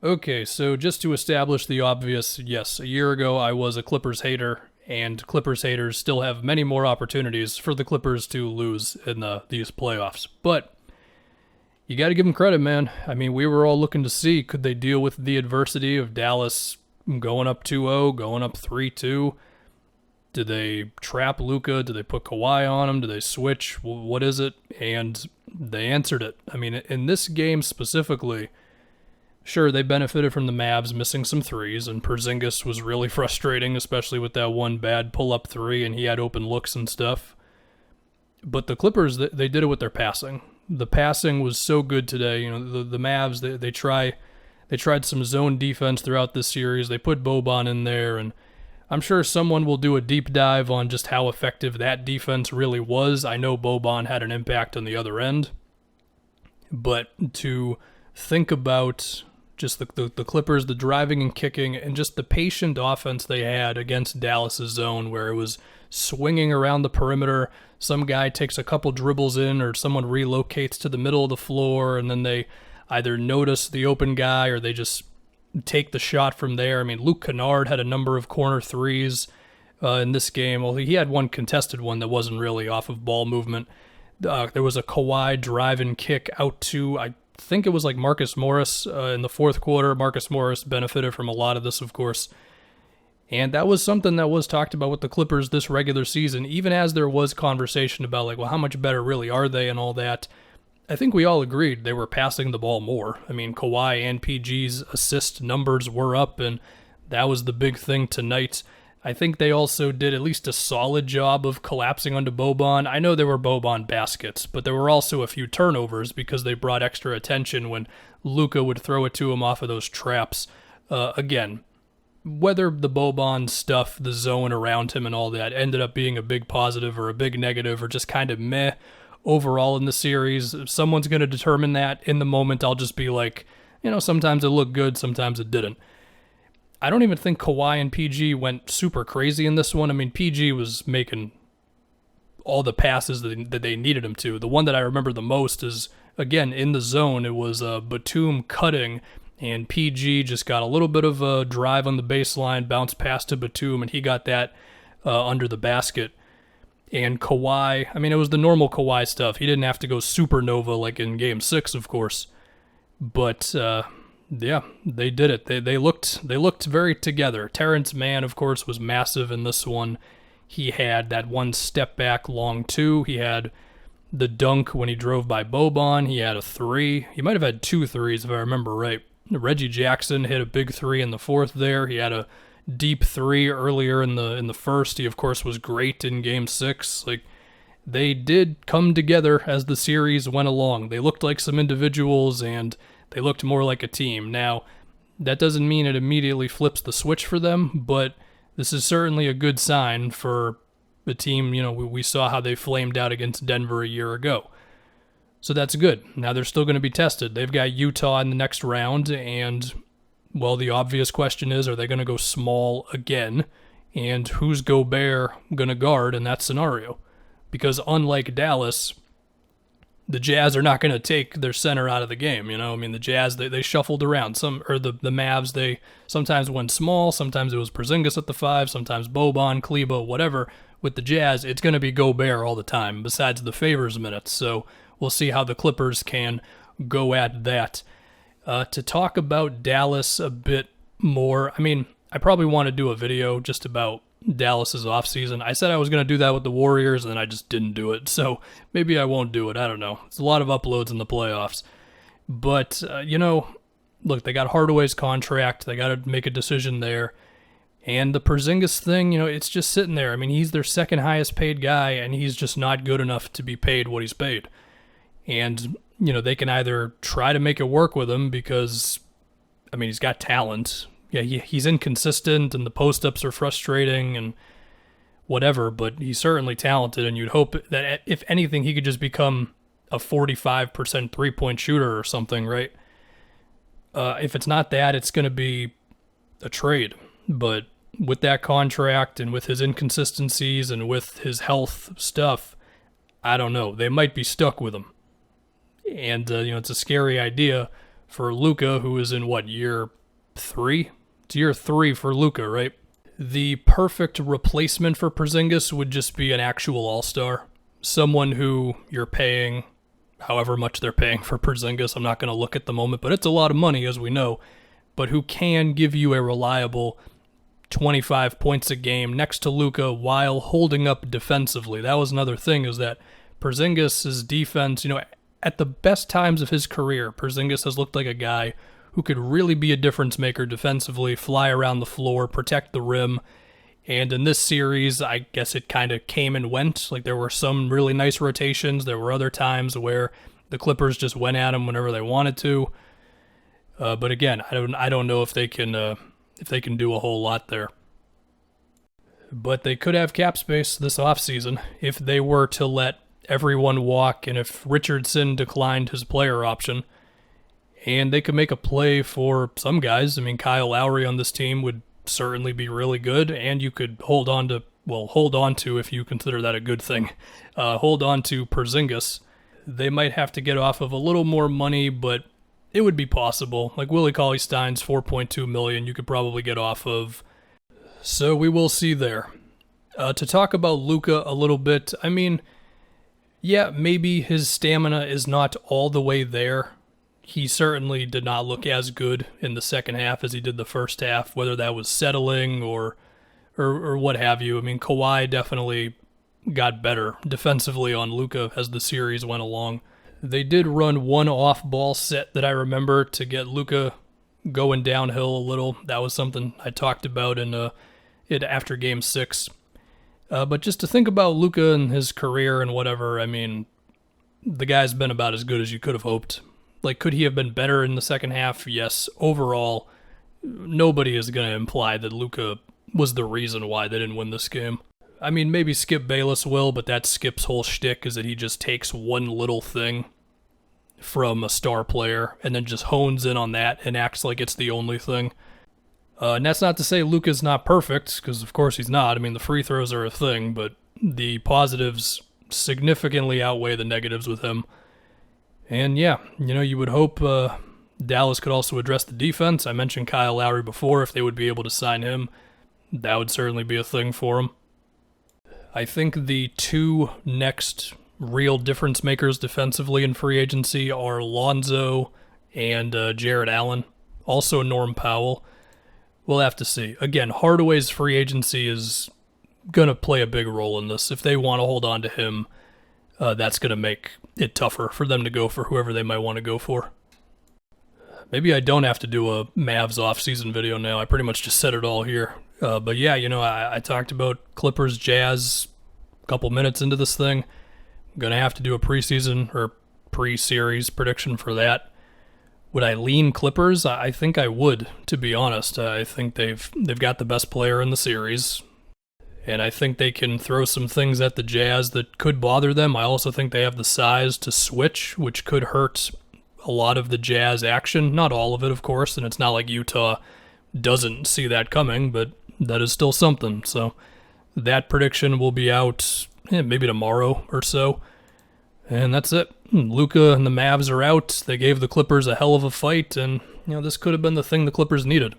Okay, so just to establish the obvious, yes, a year ago I was a Clippers hater, and Clippers haters still have many more opportunities for the Clippers to lose in these playoffs. But you got to give them credit, man. I mean, we were all looking to see, could they deal with the adversity of Dallas going up 2-0, going up 3-2? Do they trap Luka? Do they put Kawhi on him? Do they switch? What is it? And they answered it. I mean, in this game specifically, sure, they benefited from the Mavs missing some threes, and Porzingis was really frustrating, especially with that one bad pull-up three, and he had open looks and stuff. But the Clippers, they did it with their passing. The passing was so good today. You know, the Mavs, they tried some zone defense throughout this series. They put Boban in there, and I'm sure someone will do a deep dive on just how effective that defense really was. I know Boban had an impact on the other end, but to think about just the Clippers, the driving and kicking, and just the patient offense they had against Dallas's zone, where it was swinging around the perimeter. Some guy takes a couple dribbles in, or someone relocates to the middle of the floor, and then they either notice the open guy or they just take the shot from there. I mean, Luke Kennard had a number of corner threes in this game. Well, he had one contested one that wasn't really off of ball movement. There was a Kawhi drive and kick out to, I think it was like Marcus Morris in the fourth quarter. Marcus Morris benefited from a lot of this, of course. And that was something that was talked about with the Clippers this regular season, even as there was conversation about, like, well, how much better really are they and all that. I think we all agreed they were passing the ball more. I mean, Kawhi and PG's assist numbers were up, and that was the big thing tonight. I think they also did at least a solid job of collapsing onto Boban. I know there were Boban baskets, but there were also a few turnovers because they brought extra attention when Luka would throw it to him off of those traps. Again, whether the Boban stuff, the zone around him and all that ended up being a big positive or a big negative or just kind of meh overall in the series, someone's going to determine that. In the moment, I'll just be like, you know, sometimes it looked good, sometimes it didn't. I don't even think Kawhi and PG went super crazy in this one. I mean, PG was making all the passes that they needed him to. The one that I remember the most is, again, in the zone. It was Batum cutting, and PG just got a little bit of a drive on the baseline, bounced past to Batum, and he got that under the basket. And Kawhi, I mean, it was the normal Kawhi stuff. He didn't have to go supernova like in Game 6, of course. But, yeah, they did it. They looked very together. Terrence Mann, of course, was massive in this one. He had that one step back long two. He had the dunk when he drove by Boban. He had a three. He might have had 2 threes, if I remember right. Reggie Jackson hit a big three in the fourth there. He had a deep three earlier in the first. He, of course, was great in Game 6. Like, they did come together as the series went along. They looked like some individuals, and they looked more like a team. Now, that doesn't mean it immediately flips the switch for them, but this is certainly a good sign for the team. You know, we saw how they flamed out against Denver a year ago. So that's good. Now they're still going to be tested. They've got Utah in the next round, and, well, the obvious question is, are they going to go small again? And who's Gobert going to guard in that scenario? Because unlike Dallas, the Jazz are not going to take their center out of the game. You know, I mean, the Jazz, they shuffled around. The Mavs, they sometimes went small. Sometimes it was Porzingis at the 5, sometimes Boban, Kleba, whatever. With the Jazz, it's going to be Gobert all the time, besides the favors minutes. So we'll see how the Clippers can go at that. To talk about Dallas a bit more, I mean, I probably want to do a video just about Dallas's offseason. I said I was going to do that with the Warriors, and then I just didn't do it. So maybe I won't do it. I don't know. It's a lot of uploads in the playoffs. But, you know, look, they got Hardaway's contract. They got to make a decision there. And the Porzingis thing, you know, it's just sitting there. I mean, he's their second highest paid guy, and he's just not good enough to be paid what he's paid. And, you know, they can either try to make it work with him because, I mean, he's got talent. Yeah, he's inconsistent, and the post-ups are frustrating and whatever, but he's certainly talented, and you'd hope that, if anything, he could just become a 45% three-point shooter or something, right? If it's not that, it's going to be a trade. But with that contract and with his inconsistencies and with his health stuff, I don't know. They might be stuck with him. And, you know, it's a scary idea for Luka, who is in year 3? It's year 3 for Luka, right? The perfect replacement for Porzingis would just be an actual all-star. Someone who you're paying however much they're paying for Porzingis. I'm not going to look at the moment, but it's a lot of money, as we know. But who can give you a reliable 25 points a game next to Luka while holding up defensively. That was another thing, is that Porzingis' defense, at the best times of his career, Porzingis has looked like a guy who could really be a difference maker defensively, fly around the floor, protect the rim. And in this series, I guess it kind of came and went. Like, there were some really nice rotations. There were other times where the Clippers just went at him whenever they wanted to. But again, I don't know if they can do a whole lot there. But they could have cap space this offseason if they were to let everyone walk, and if Richardson declined his player option. And they could make a play for some guys. I mean, Kyle Lowry on this team would certainly be really good, and you could hold on to, if you consider that a good thing, hold on to Porzingis. They might have to get off of a little more money, but it would be possible. Like Willie Cauley-Stein's $4.2 million, you could probably get off of. So we will see there. To talk about Luka a little bit, I mean, yeah, maybe his stamina is not all the way there. He certainly did not look as good in the second half as he did the first half, whether that was settling or what have you. I mean, Kawhi definitely got better defensively on Luka as the series went along. They did run one off-ball set that I remember to get Luka going downhill a little. That was something I talked about in after Game 6. But just to think about Luka and his career and whatever, I mean, the guy's been about as good as you could have hoped. Like, could he have been better in the second half? Yes. Overall, nobody is going to imply that Luka was the reason why they didn't win this game. I mean, maybe Skip Bayless will, but that's Skip's whole shtick, is that he just takes one little thing from a star player and then just hones in on that and acts like it's the only thing. And that's not to say Luka's not perfect, because of course he's not. I mean, the free throws are a thing, but the positives significantly outweigh the negatives with him. And yeah, you would hope Dallas could also address the defense. I mentioned Kyle Lowry before. If they would be able to sign him, that would certainly be a thing for him. I think the two next real difference makers defensively in free agency are Lonzo and Jared Allen. Also Norm Powell. We'll have to see. Again, Hardaway's free agency is going to play a big role in this. If they want to hold on to him, that's going to make it tougher for them to go for whoever they might want to go for. Maybe I don't have to do a Mavs off-season video now. I pretty much just said it all here. But yeah, I talked about Clippers Jazz a couple minutes into this thing. I'm going to have to do a preseason or pre-series prediction for that. Would I lean Clippers? I think I would, to be honest. I think they've got the best player in the series. And I think they can throw some things at the Jazz that could bother them. I also think they have the size to switch, which could hurt a lot of the Jazz action. Not all of it, of course, and it's not like Utah doesn't see that coming, but that is still something. So that prediction will be out maybe tomorrow or so. And that's it. Luka and the Mavs are out. They gave the Clippers a hell of a fight, and this could have been the thing the Clippers needed.